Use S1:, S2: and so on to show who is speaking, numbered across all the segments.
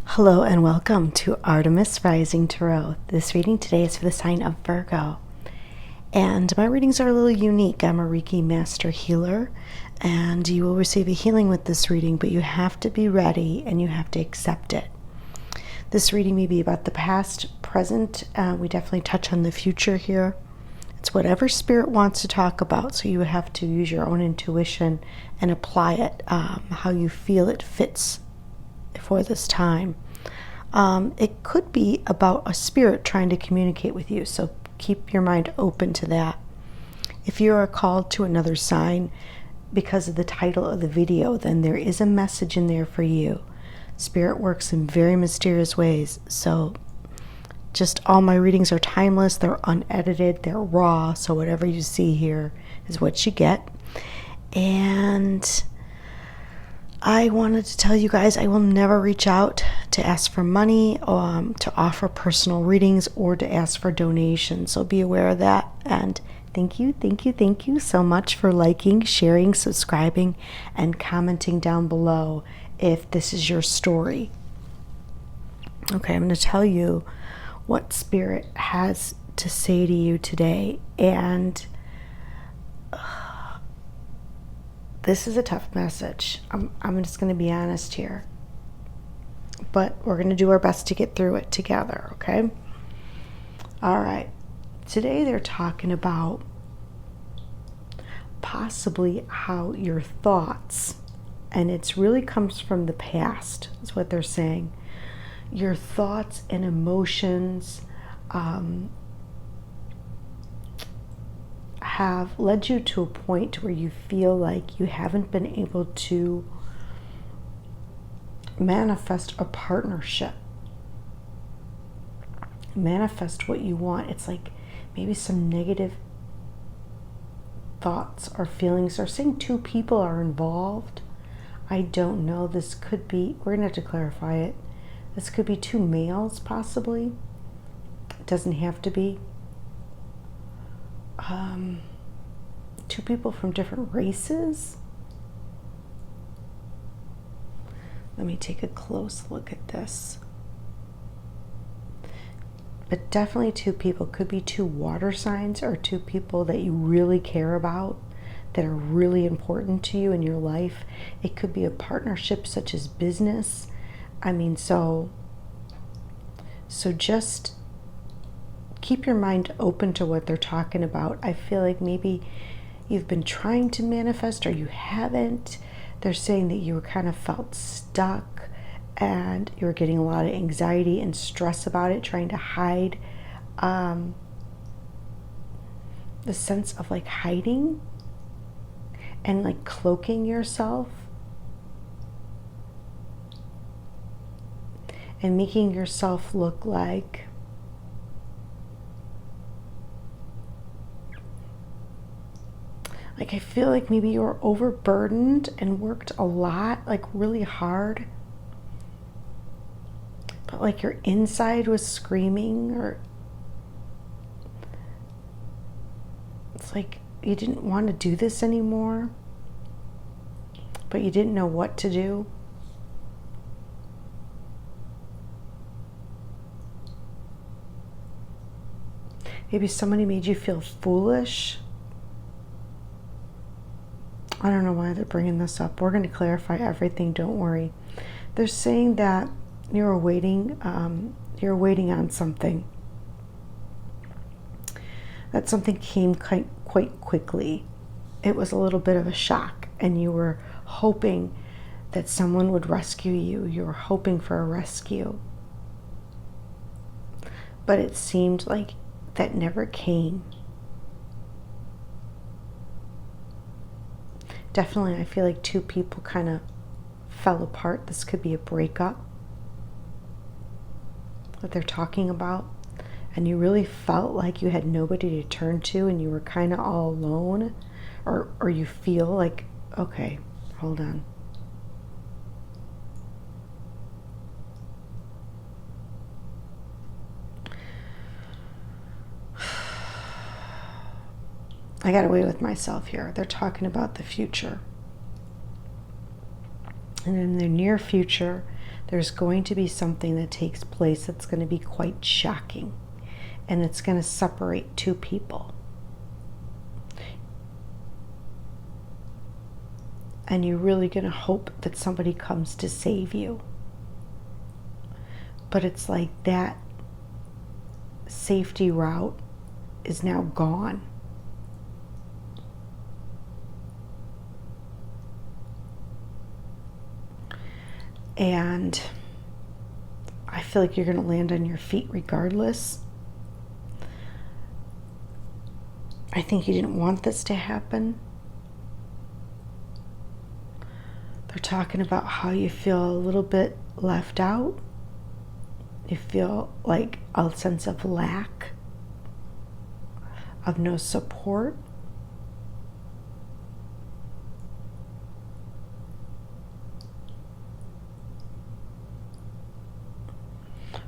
S1: Hello and welcome to Artemis Rising Tarot. This reading today is for the sign of Virgo. And my readings are a little unique. I'm a Reiki Master Healer, and you will receive a healing with this reading, but you have to be ready and you have to accept it. This reading may be about the past, present. We definitely touch on the future here. It's whatever Spirit wants to talk about, so you have to use your own intuition and apply it how you feel it fits for this time. It could be about a spirit trying to communicate with you, so keep your mind open to that. If you are called to another sign because of the title of the video, then there is a message in there for you. Spirit works in very mysterious ways, so just all my readings are timeless, they're unedited, they're raw, so whatever you see here is what you get. And I wanted to tell you guys I will never reach out to ask for money, to offer personal readings, or to ask for donations. So be aware of that. And thank you so much for liking, sharing, subscribing, and commenting down below if this is your story. Okay, I'm going to tell you what Spirit has to say to you today. And this is a tough message. I'm just going to be honest here. But we're going to do our best to get through it together, okay? All right. Today they're talking about possibly how your thoughts, and it's really comes from the past, is what they're saying. Your thoughts and emotions have led you to a point where you feel like you haven't been able to manifest a partnership, manifest what you want. It's like maybe some negative thoughts or feelings. They're saying two people are involved. I don't know. This could be, we're going to have to clarify it. This could be two males possibly. It doesn't have to be. Two people from different races. Let me take a close look at this. But definitely two people. Could be two water signs or two people that you really care about, that are really important to you in your life. It could be a partnership such as business. I mean, so just keep your mind open to what they're talking about. I feel like maybe you've been trying to manifest or you haven't. They're saying that you were kind of felt stuck and you were getting a lot of anxiety and stress about it, trying to hide the sense of like hiding and like cloaking yourself and making yourself look like I feel like maybe you were overburdened and worked a lot, like really hard. But like your inside was screaming, or it's like you didn't want to do this anymore, but you didn't know what to do. Maybe somebody made you feel foolish. I don't know why they're bringing this up. We're going to clarify everything. Don't worry. They're saying that you're waiting on something. That something came quite quickly. It was a little bit of a shock, and you were hoping that someone would rescue you. You were hoping for a rescue. But it seemed like that never came. Definitely, I feel like two people kind of fell apart. This could be a breakup that they're talking about. And you really felt like you had nobody to turn to and you were kind of all alone. Or you feel like, okay, hold on. I got away with myself here. They're talking about the future. And in the near future, there's going to be something that takes place that's going to be quite shocking. And it's going to separate two people. And you're really going to hope that somebody comes to save you. But it's like that safety route is now gone. And I feel like you're going to land on your feet regardless. I think you didn't want this to happen. They're talking about how you feel a little bit left out. You feel like a sense of lack, of no support.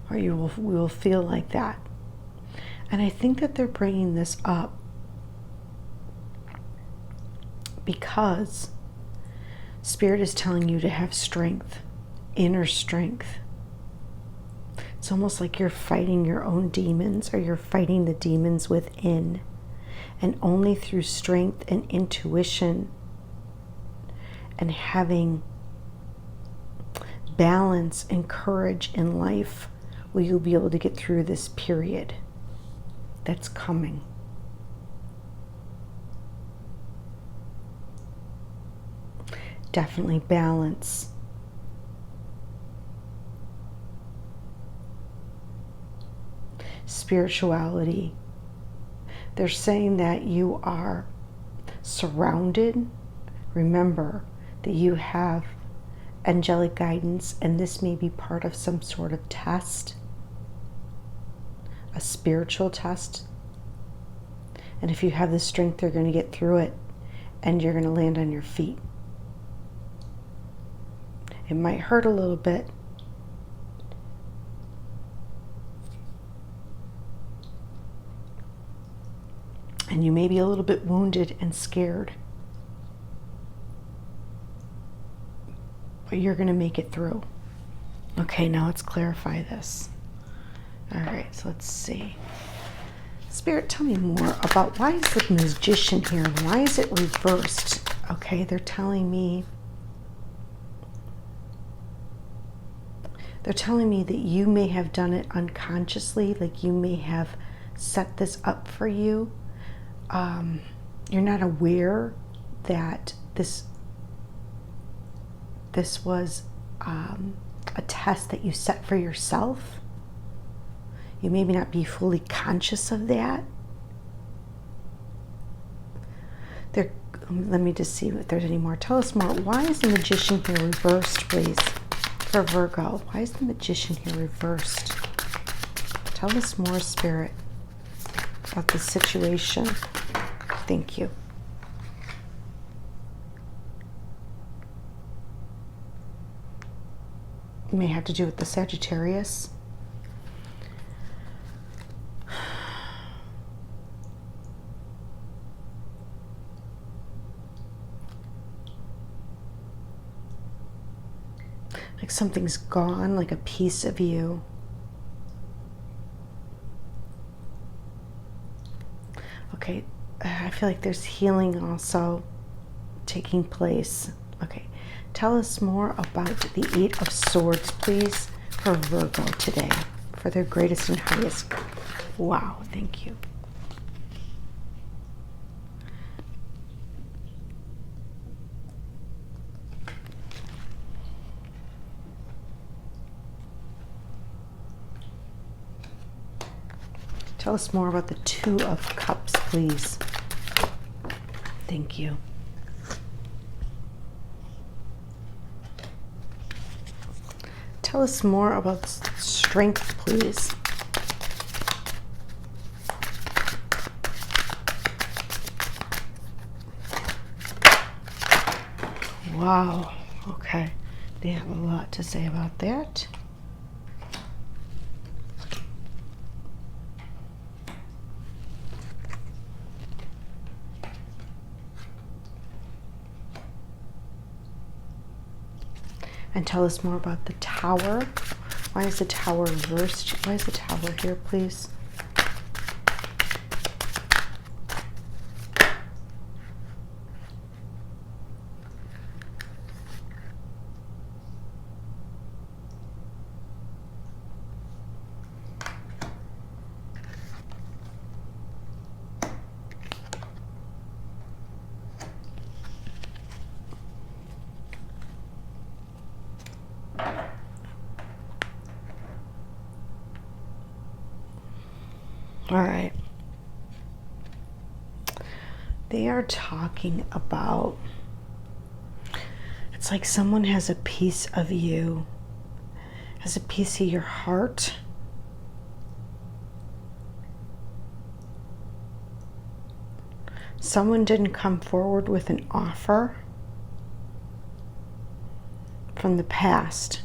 S1: Or you will feel like that. And I think that they're bringing this up because Spirit is telling you to have strength, inner strength. It's almost like you're fighting your own demons, or you're fighting the demons within. And only through strength and intuition and having balance and courage in life will you be able to get through this period that's coming. Definitely balance. Spirituality. They're saying that you are surrounded. Remember that you have angelic guidance, and this may be part of some sort of test, a spiritual test. And if you have the strength, you're going to get through it, and you're going to land on your feet. It might hurt a little bit. And you may be a little bit wounded and scared. But you're going to make it through. Okay, now let's clarify this. All right, so let's see. Spirit, tell me more about why is the Magician here? Why is it reversed? Okay, they're telling me that you may have done it unconsciously, like you may have set this up for you. You're not aware that this was a test that you set for yourself. You maybe not be fully conscious of that. Let me just see if there's any more. Tell us more. Why is the Magician here reversed, please, for Virgo? Why is the Magician here reversed? Tell us more, Spirit, about the situation. Thank you. It may have to do with the Sagittarius. Like something's gone, like a piece of you. Okay, I feel like there's healing also taking place. Okay, tell us more about the Eight of Swords, please, for Virgo today, for their greatest and highest. Wow, thank you. Tell us more about the Two of Cups, please. Thank you. Tell us more about strength, please. Wow. Okay. They have a lot to say about that. And tell us more about the Tower. Why is the Tower reversed? Why is the Tower here, please? All right. They are talking about, it's like someone has a piece of you, has a piece of your heart. Someone didn't come forward with an offer from the past.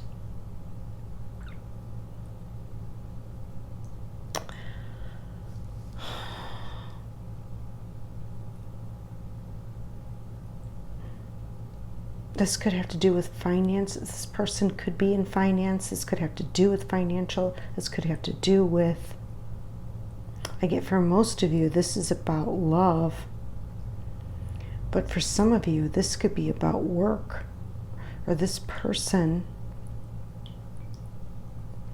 S1: This could have to do with finance. This person could be in finance. This could have to do with financial. This could have to do with, I get for most of you, this is about love. But for some of you, this could be about work. Or this person,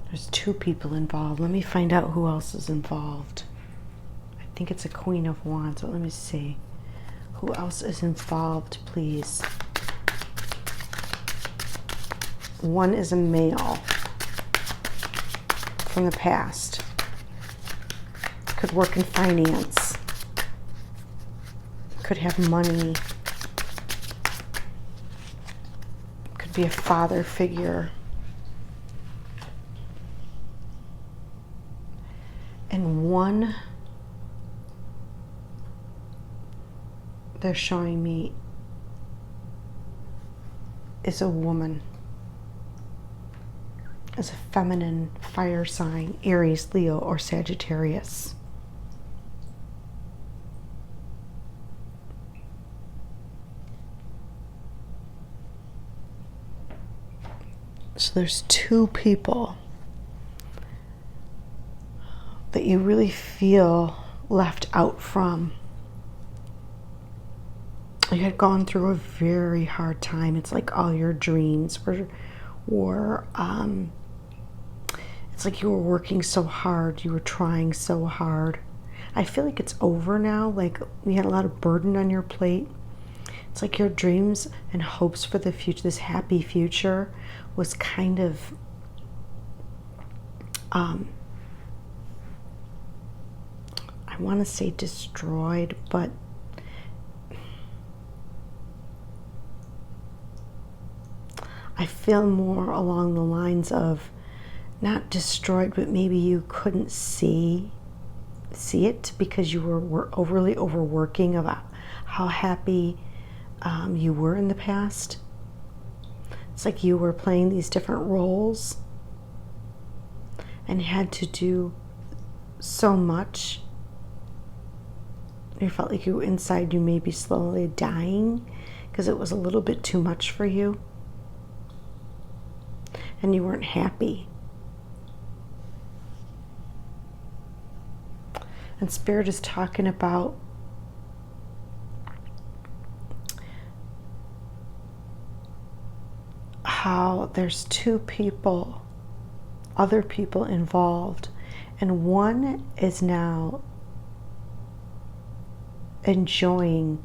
S1: there's two people involved. Let me find out who else is involved. I think it's a Queen of Wands, but let me see. Who else is involved, please? One is a male from the past. Could work in finance. Could have money. Could be a father figure. And one, they're showing me, is a woman. Is a feminine fire sign, Aries, Leo, or Sagittarius. So there's two people that you really feel left out from. You had gone through a very hard time. It's like all your dreams were it's like you were working so hard, you were trying so hard. I feel like it's over now, like you had a lot of burden on your plate. It's like your dreams and hopes for the future, this happy future, was kind of I want to say destroyed, but I feel more along the lines of not destroyed, but maybe you couldn't see it because you were overly overworking about how happy you were in the past. It's like you were playing these different roles and had to do so much. You felt like you inside you may be slowly dying because it was a little bit too much for you and you weren't happy. And Spirit is talking about how there's two people, other people involved, and one is now enjoying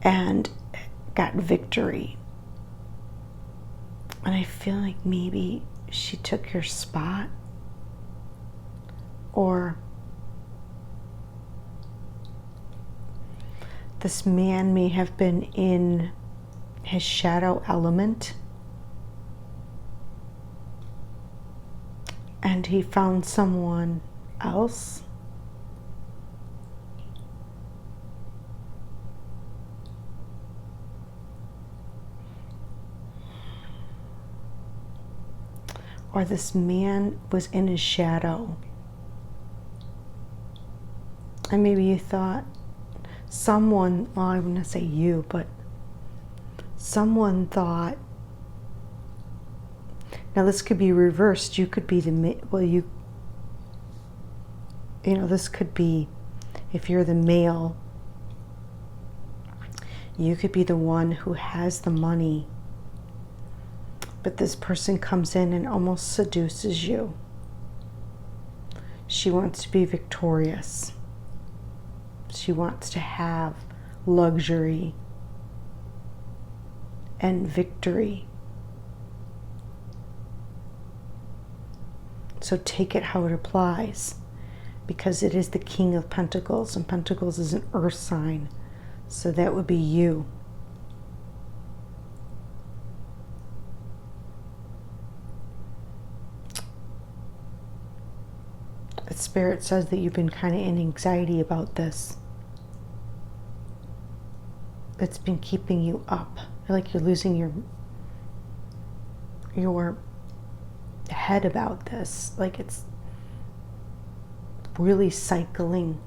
S1: and got victory. And I feel like maybe she took your spot, or this man may have been in his shadow element and he found someone else. Or this man was in his shadow. And maybe you thought someone, well, I wouldn't say you, but someone thought, now this could be reversed. You could be this could be, if you're the male, you could be the one who has the money, but this person comes in and almost seduces you. She wants to be victorious. She wants to have luxury and victory. So take it how it applies, because it is the King of Pentacles, and Pentacles is an earth sign. So that would be you. The Spirit says that you've been kind of in anxiety about this. It's been keeping you up. I feel like you're losing your head about this. Like it's really cycling.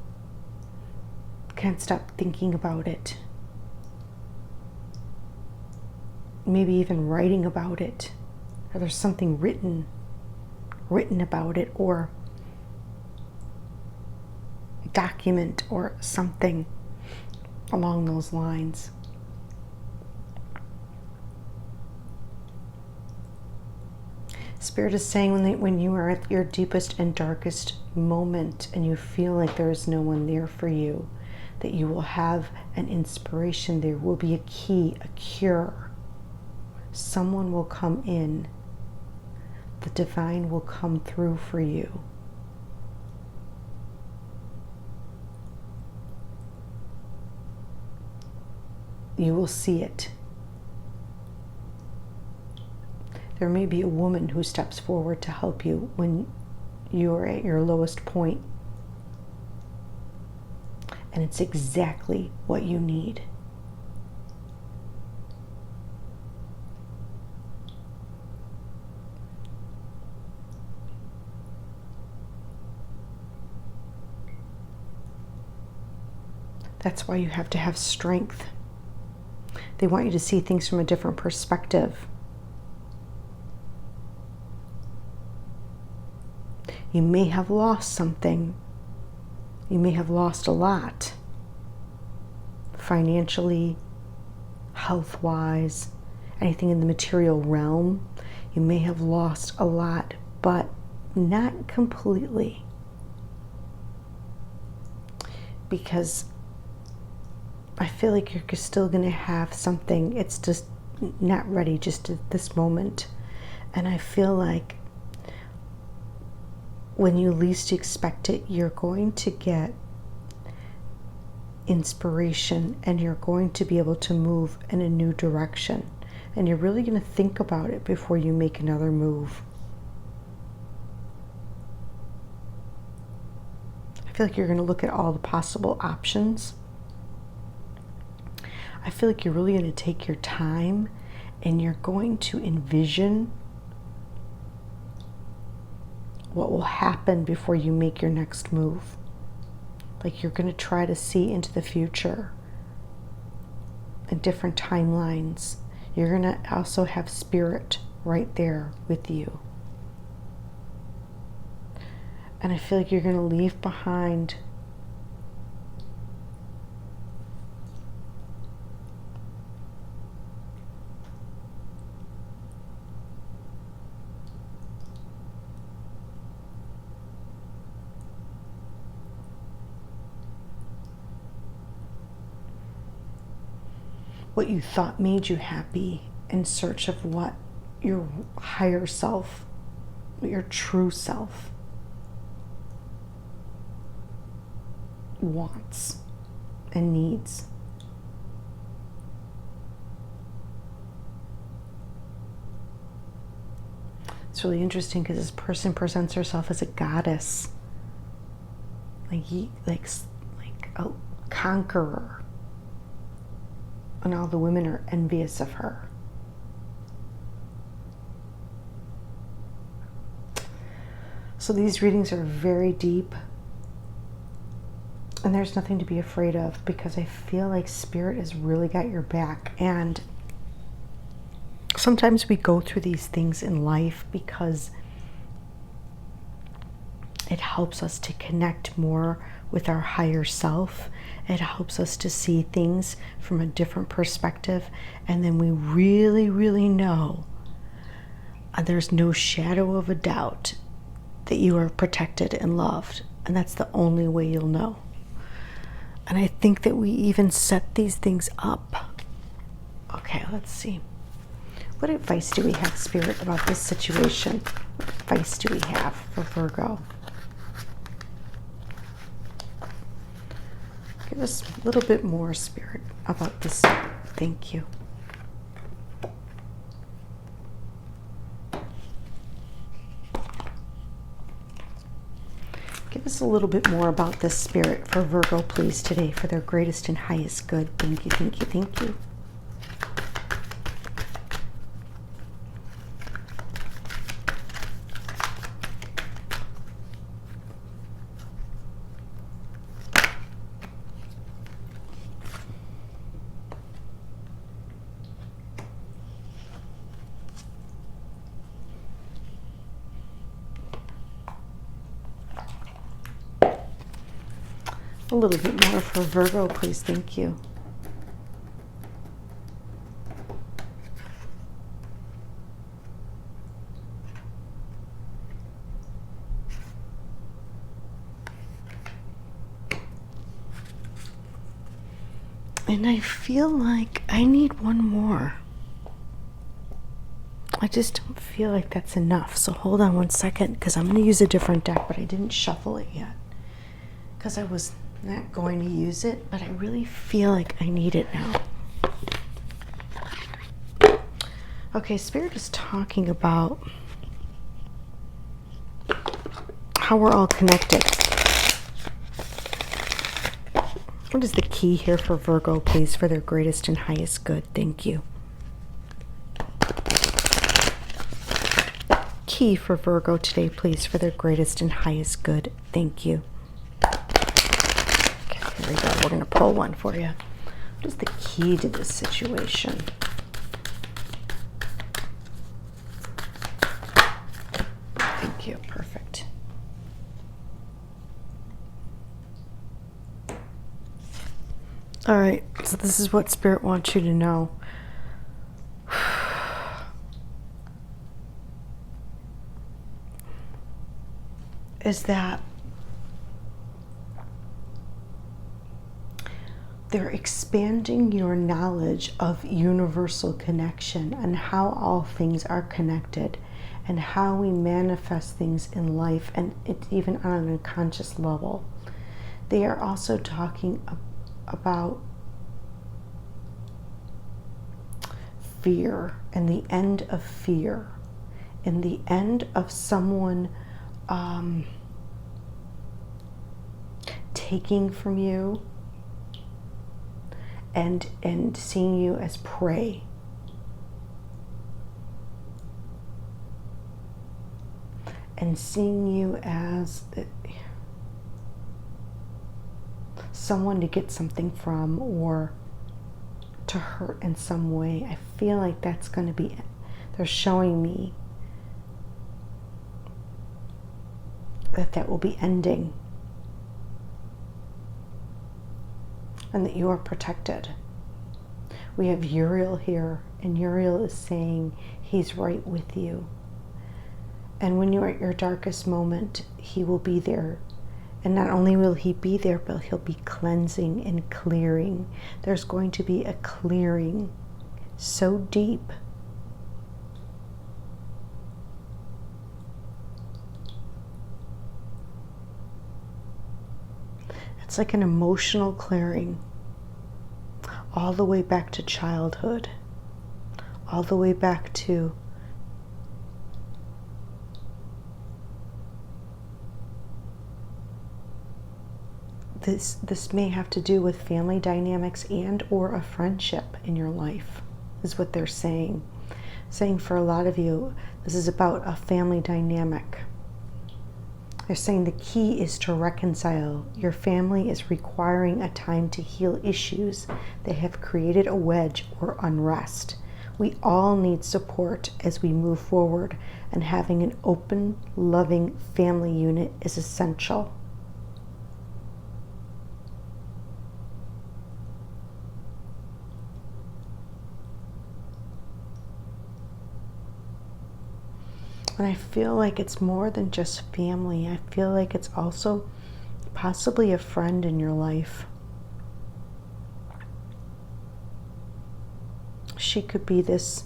S1: Can't stop thinking about it. Maybe even writing about it. Or there's something written about it, or document or something along those lines. Spirit is saying when you are at your deepest and darkest moment and you feel like there is no one there for you, that you will have an inspiration. There will be a key, a cure. Someone will come in. The divine will come through for you. You will see it. There may be a woman who steps forward to help you when you are at your lowest point. And it's exactly what you need. That's why you have to have strength. They want you to see things from a different perspective. You may have lost something. You may have lost a lot. Financially, health-wise, anything in the material realm. You may have lost a lot, but not completely. Because I feel like you're still going to have something. It's just not ready just at this moment. And I feel like when you least expect it, you're going to get inspiration and you're going to be able to move in a new direction. And you're really going to think about it before you make another move. I feel like you're going to look at all the possible options. I feel like you're really going to take your time and you're going to envision what will happen before you make your next move. Like you're going to try to see into the future in different timelines. You're going to also have spirit right there with you. And I feel like you're going to leave behind what you thought made you happy in search of what your higher self, what your true self wants and needs. It's really interesting because this person presents herself as a goddess, like a conqueror. And all the women are envious of her. So these readings are very deep. And there's nothing to be afraid of, because I feel like Spirit has really got your back. And sometimes we go through these things in life because it helps us to connect more with our higher self. It helps us to see things from a different perspective. And then we really, really know there's no shadow of a doubt that you are protected and loved. And that's the only way you'll know. And I think that we even set these things up. Okay, let's see. What advice do we have, Spirit, about this situation? What advice do we have for Virgo? Give us a little bit more, Spirit, about this. Thank you. Give us a little bit more about this, Spirit, for Virgo, please, today, for their greatest and highest good. Thank you, thank you, thank you. A little bit more for Virgo, please. Thank you. And I feel like I need one more. I just don't feel like that's enough. So hold on one second, because I'm going to use a different deck, but I didn't shuffle it yet, because I was not going to use it, but I really feel like I need it now. Okay, Spirit is talking about how we're all connected. What is the key here for Virgo, please, for their greatest and highest good? Thank you. Key for Virgo today, please, for their greatest and highest good. Thank you. Here we go. We're going to pull one for you. What is the key to this situation? Thank you. Perfect. All right. So this is what Spirit wants you to know. Is that they're expanding your knowledge of universal connection and how all things are connected and how we manifest things in life, and it's even on an unconscious level. They are also talking about fear and the end of fear and the end of someone taking from you and seeing you as prey. And seeing you as someone to get something from or to hurt in some way. I feel like that's going to be, they're showing me that will be ending. And that you are protected. We have Uriel here, and Uriel is saying he's right with you. And when you're at your darkest moment, he will be there. And not only will he be there, but he'll be cleansing and clearing. There's going to be a clearing so deep. It's like an emotional clearing, all the way back to childhood, all the way back to this may have to do with family dynamics and or a friendship in your life, is what they're saying. Saying for a lot of you, this is about a family dynamic. They're saying the key is to reconcile. Your family is requiring a time to heal issues that have created a wedge or unrest. We all need support as we move forward, and having an open, loving family unit is essential. And I feel like it's more than just family. I feel like it's also possibly a friend in your life. She could be this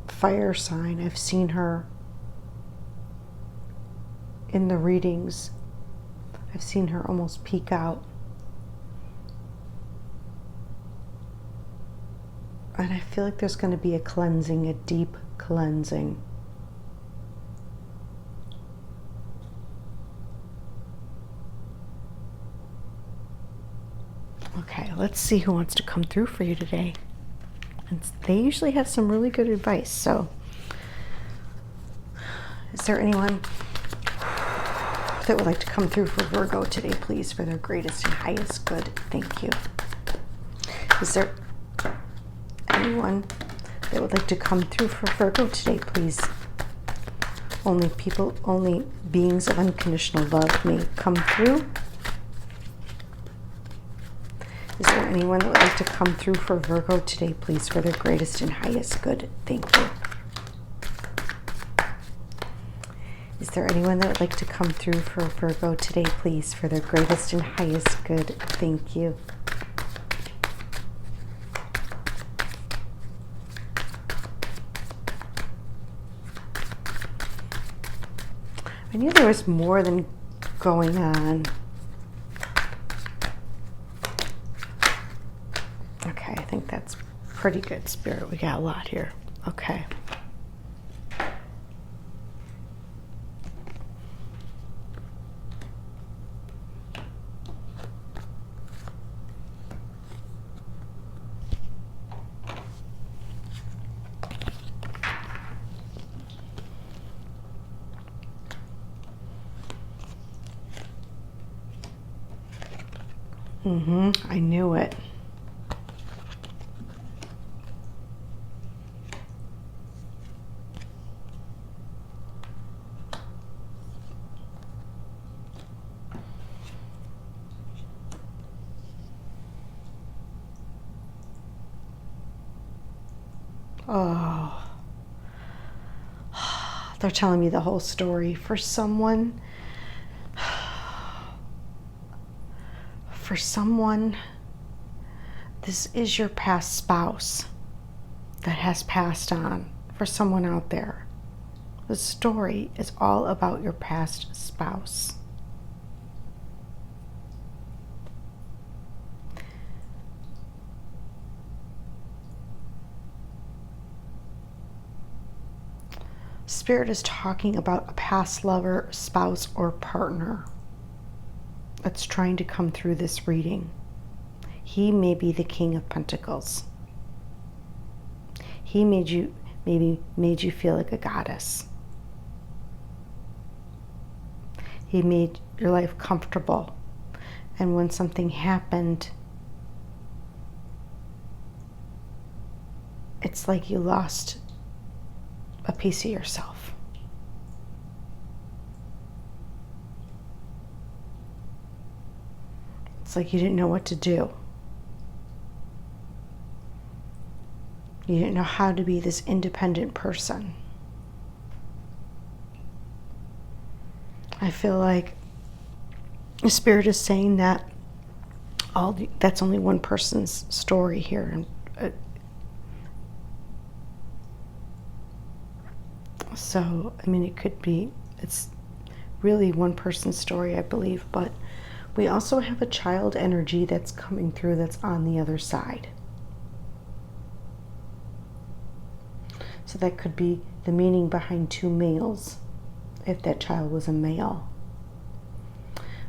S1: fire sign. I've seen her in the readings. I've seen her almost peek out. And I feel like there's going to be a cleansing, a deep cleansing. Okay, let's see who wants to come through for you today. And they usually have some really good advice. So, is there anyone that would like to come through for Virgo today, please, for their greatest and highest good? Thank you. Is there anyone that would like to come through for Virgo today, please? Only beings of unconditional love may come through. Is there anyone that would like to come through for Virgo today, please, for their greatest and highest good? Thank you. Is there anyone that would like to come through for Virgo today, please, for their greatest and highest good? Thank you. I knew there was more than going on. Okay, I think that's pretty good, Spirit. We got a lot here. Okay. I knew it. Oh, they're telling me the whole story. For someone, this is your past spouse that has passed on. For someone out there, the story is all about your past spouse. Spirit is talking about a past lover, spouse, or partner that's trying to come through this reading. He may be the King of Pentacles. He maybe made you feel like a goddess. He made your life comfortable. And when something happened, it's like you lost a piece of yourself. It's like you didn't know what to do. You didn't know how to be this independent person. I feel like the Spirit is saying that that's only one person's story here. And so, I mean, it's really one person's story, I believe, but we also have a child energy that's coming through that's on the other side. So that could be the meaning behind two males, if that child was a male.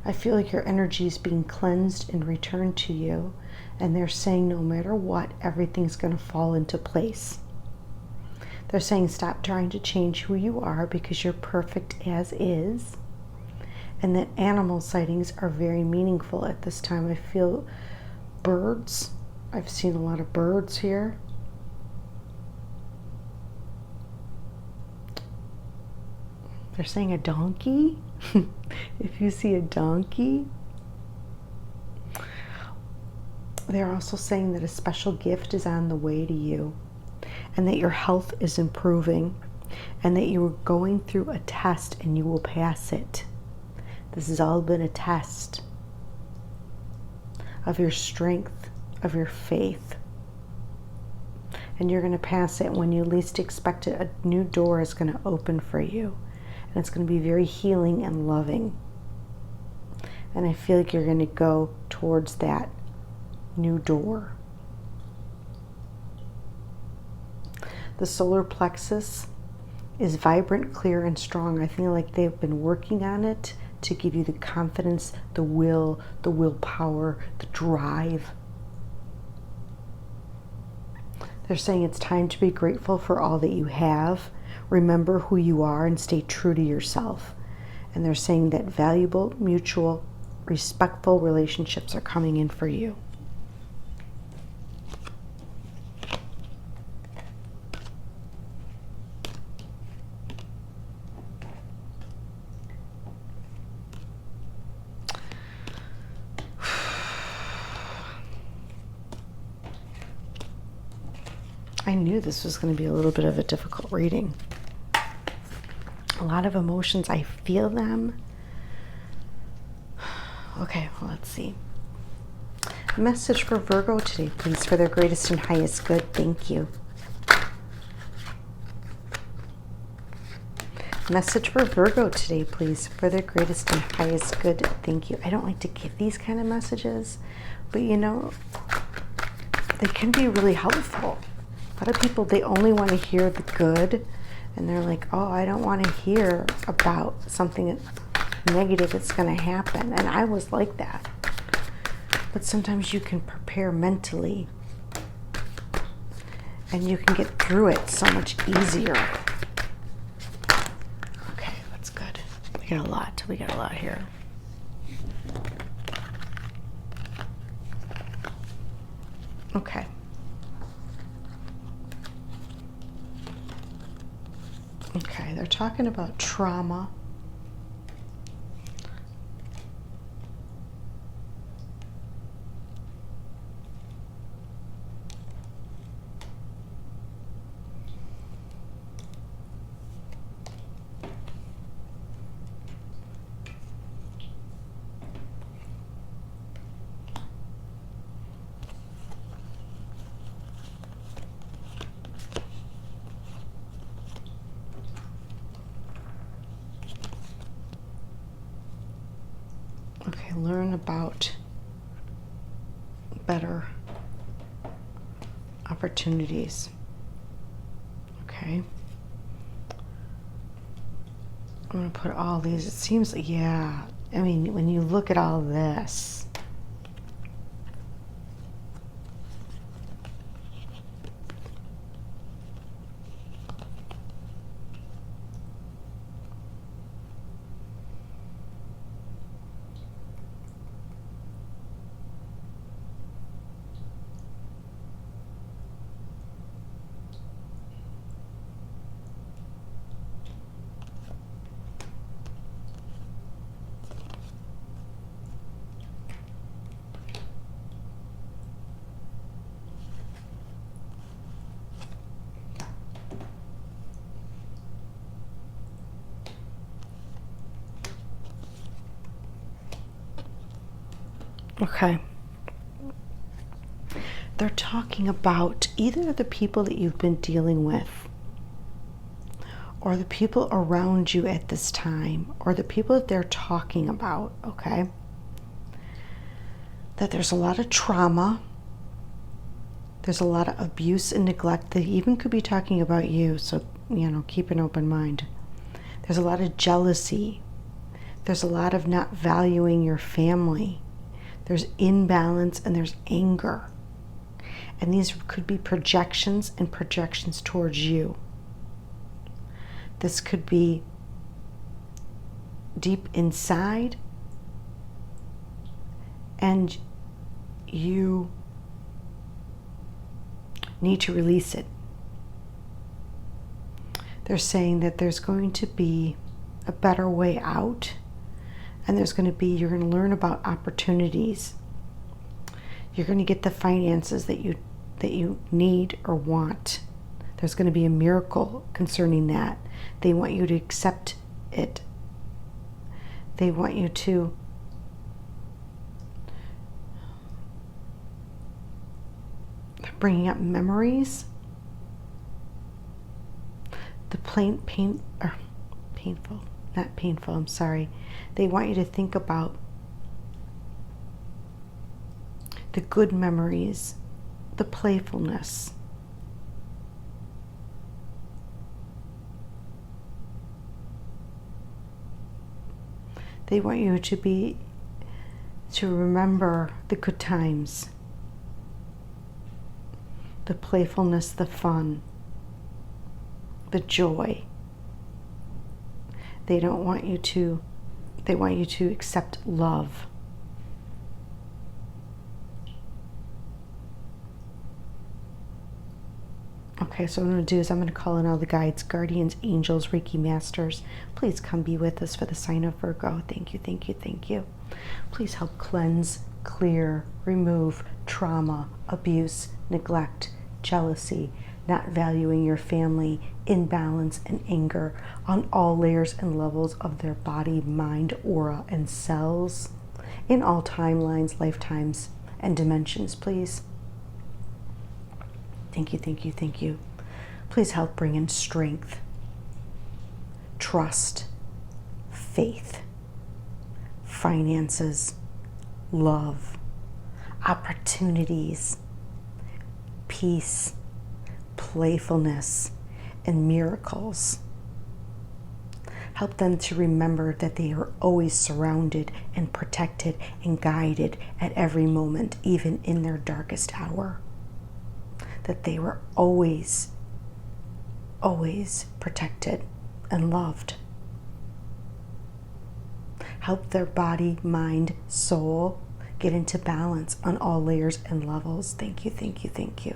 S1: I feel like your energy is being cleansed and returned to you, and they're saying no matter what, everything's going to fall into place. They're saying stop trying to change who you are because you're perfect as is. And that animal sightings are very meaningful at this time. I feel birds. I've seen a lot of birds here. They're saying a donkey. If you see a donkey. They're also saying that a special gift is on the way to you, and that your health is improving, and that you are going through a test and you will pass it. This has all been a test of your strength, of your faith. And you're going to pass it when you least expect it. A new door is going to open for you. And it's going to be very healing and loving. And I feel like you're going to go towards that new door. The solar plexus is vibrant, clear, and strong. I feel like they've been working on it to give you the confidence, the will, the willpower, the drive. They're saying it's time to be grateful for all that you have. Remember who you are and stay true to yourself. And they're saying that valuable, mutual, respectful relationships are coming in for you. I knew this was going to be a little bit of a difficult reading. A lot of emotions, I feel them. Okay, well, let's see. Message for Virgo today, please, for their greatest and highest good. Thank you. Message for Virgo today, please, for their greatest and highest good. Thank you. I don't like to give these kind of messages, but you know, they can be really helpful. A lot of people, they only want to hear the good, and they're like, oh, I don't want to hear about something negative that's going to happen. And I was like that. But sometimes you can prepare mentally, and you can get through it so much easier. Okay, that's good. We got a lot. We got a lot here. Okay. Okay, they're talking about trauma. Okay, learn about better opportunities. Okay. I'm going to put all these. It seems like, yeah. I mean, when you look at all this, okay. They're talking about either the people that you've been dealing with, or the people around you at this time, or the people that they're talking about, okay? That there's a lot of trauma. There's a lot of abuse and neglect. They even could be talking about you, so, you know, keep an open mind. There's a lot of jealousy. There's a lot of not valuing your family. There's imbalance and there's anger. And these could be projections and projections towards you. This could be deep inside, and you need to release it. They're saying that there's going to be a better way out, and you're going to learn about opportunities. You're going to get the finances that you need or want. There's going to be a miracle concerning that. They want you to accept it. They want you to bringing up memories. The painful, not painful, I'm sorry. They want you to think about the good memories, the playfulness. They want you to remember the good times, the playfulness, the fun, the joy. They want you to accept love. Okay, so what I'm going to do is I'm going to call in all the guides, guardians, angels, Reiki masters. Please come be with us for the sign of Virgo. Thank you, thank you, thank you. Please help cleanse, clear, remove trauma, abuse, neglect, jealousy, not valuing your family, imbalance, and anger on all layers and levels of their body, mind, aura, and cells, in all timelines, lifetimes, and dimensions, please. Thank you, thank you, thank you. Please help bring in strength, trust, faith, finances, love, opportunities, peace, playfulness, and miracles. Help them to remember that they are always surrounded and protected and guided at every moment, even in their darkest hour. That they were always, always protected and loved. Help their body, mind, soul get into balance on all layers and levels. Thank you, thank you, thank you.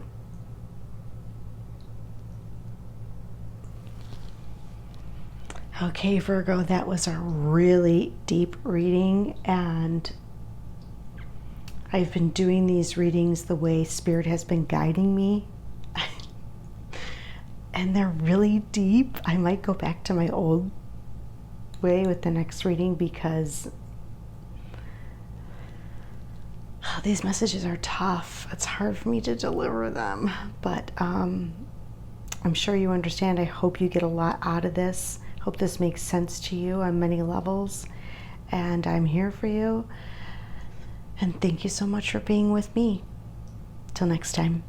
S1: Okay, Virgo, that was a really deep reading, and I've been doing these readings the way Spirit has been guiding me. And they're really deep. I might go back to my old way with the next reading because these messages are tough. It's hard for me to deliver them, but I'm sure you understand. I hope you get a lot out of this. Hope this makes sense to you on many levels, and I'm here for you. And thank you so much for being with me. Till next time.